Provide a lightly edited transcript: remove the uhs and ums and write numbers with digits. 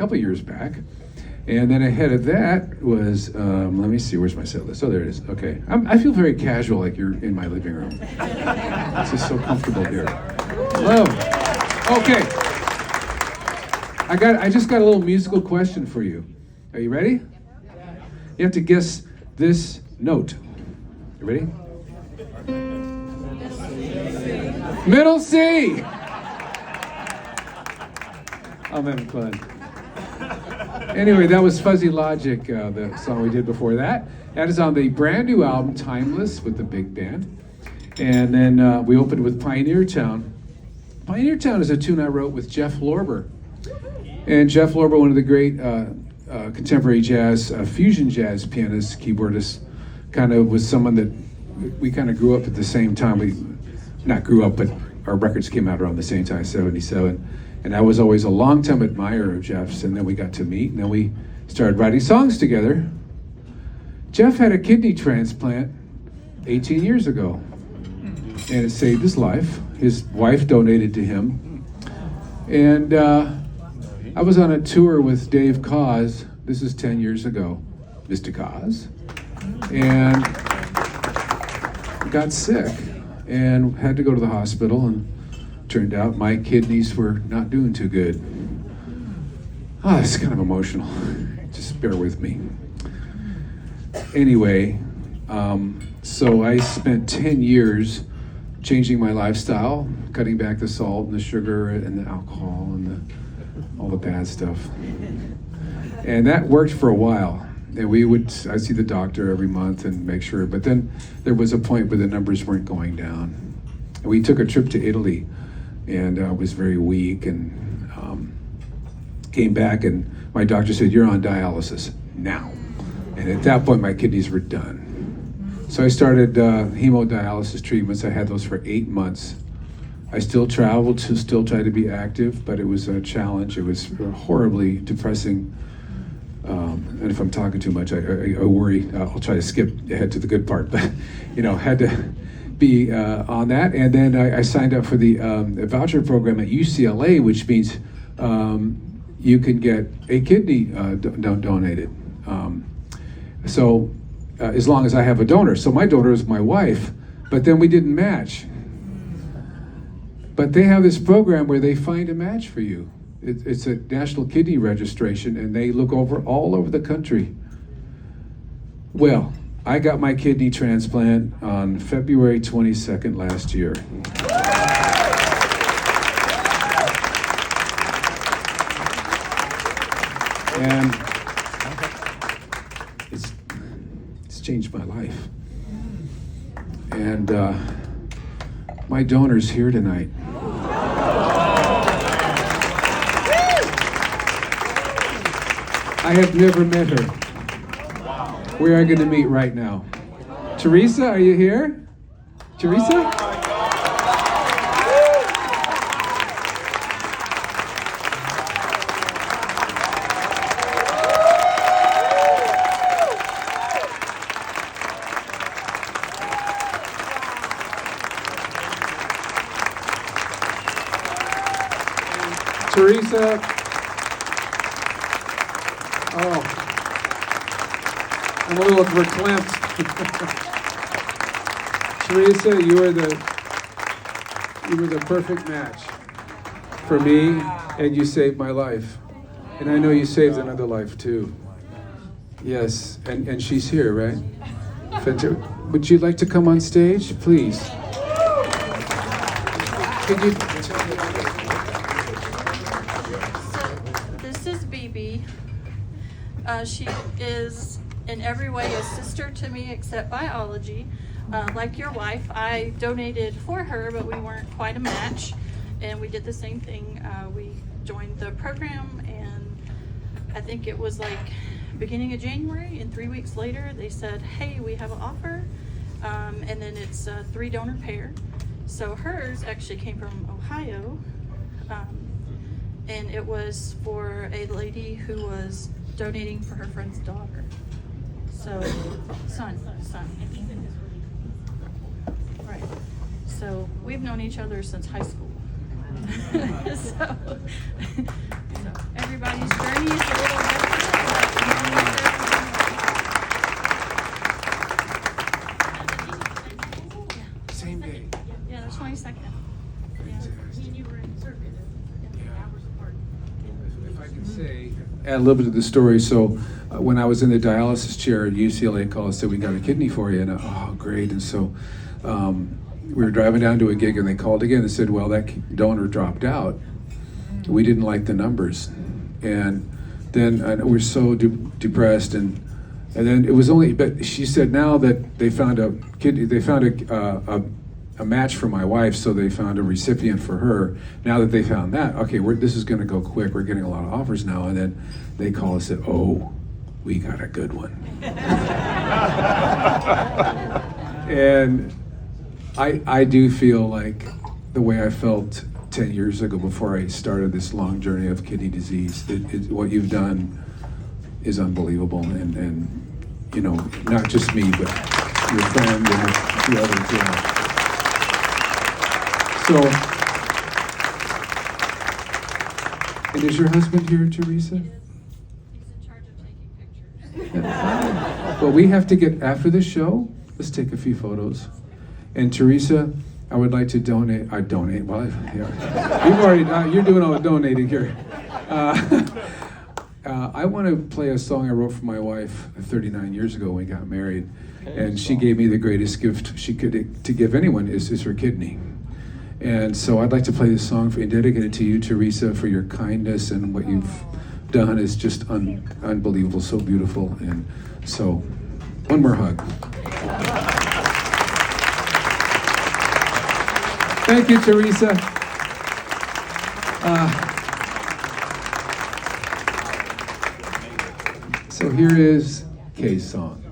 couple years back. And then ahead of that was, let me see, where's my set list? Oh, there it is. Okay. I feel very casual, like you're in my living room. It's just so comfortable here. Love. Okay. I just got a little musical question for you. Are you ready? You have to guess this note. You ready? Middle C. I'm having fun. Anyway, that was Fuzzy Logic, the song we did before that. That is on the brand new album, Timeless, with the big band. And then we opened with Pioneer Town. Pioneer Town is a tune I wrote with Jeff Lorber. And Jeff Lorber, one of the great contemporary jazz, fusion jazz pianists, keyboardists, kind of was someone that we kind of grew up at the same time. We not grew up, but our records came out around the same time, 77. And I was always a long-time admirer of Jeff's, and then we got to meet, and then we started writing songs together. Jeff had a kidney transplant 18 years ago, and it saved his life. His wife donated to him. And I was on a tour with Dave Koz. This is 10 years ago, Mr. Koz. And got sick and had to go to the hospital, and turned out my kidneys were not doing too good. It's kind of emotional. Just bear with me. Anyway, so I spent 10 years changing my lifestyle, cutting back the salt and the sugar and the alcohol and all the bad stuff. And that worked for a while. And I'd see the doctor every month and make sure, but then there was a point where the numbers weren't going down. And we took a trip to Italy, and I was very weak, and came back, and my doctor said, "You're on dialysis now." And at that point, my kidneys were done. So I started hemodialysis treatments. I had those for 8 months. I still traveled to still try to be active, but it was a challenge. It was horribly depressing. And if I'm talking too much, I worry. I'll try to skip ahead to the good part, but had to be on that. And then I signed up for the voucher program at UCLA, which means you can get a kidney donated. So as long as I have a donor. So my donor is my wife, but then we didn't match. But they have this program where they find a match for you. It's a national kidney registration, and they look all over the country. Well, I got my kidney transplant on February 22nd last year. And it's changed my life. And my donor's here tonight. I have never met her. We are going to meet right now. Teresa, are you here? Teresa? Teresa. Oh, I'm a little verklempt. Teresa, you were the perfect match for me, and you saved my life. And I know you saved another life too. Yes, and she's here, right? Would you like to come on stage, please? Could you? This is BB. She is in every way a sister to me except biology. Like your wife, I donated for her, but we weren't quite a match. And we did the same thing. We joined the program, and I think it was like beginning of January, and 3 weeks later they said, hey, we have an offer. And then it's a 3-donor pair. So hers actually came from Ohio. And it was for a lady who was donating for her friend's daughter. So, son. Right. So we've known each other since high school. so everybody everybody's journey is a little different. Same day. Yeah, the 22nd. If I can say, add a little bit of the story. So when I was in the dialysis chair at UCLA, called and said, "We got a kidney for you." And oh, great. And so we were driving down to a gig, and they called again and said, "Well, that donor dropped out. We didn't like the numbers." And then we're so depressed, and then it was only. But she said now that they found a kidney, they found a match for my wife, so they found a recipient for her. Now that they found that, okay, this is going to go quick. We're getting a lot of offers now, and then they call and said, "Oh, we got a good one." And I do feel like the way I felt 10 years ago before I started this long journey of kidney disease. What you've done is unbelievable, and you know, not just me, but your friend and a few others. Yeah. So, and is your husband here, Teresa? He's in charge of taking pictures. Well, we have to get, after the show, let's take a few photos. And Teresa, I would like to donate. Well, yeah. You've already, you're doing all the donating here. I want to play a song I wrote for my wife 39 years ago when we got married. And she gave me the greatest gift she could to give anyone is her kidney. And so I'd like to play this song and dedicate it to you, Teresa, for your kindness, and what you've done is just unbelievable, so beautiful. And so, one more hug. Thank you, Teresa. So here is Kay's song.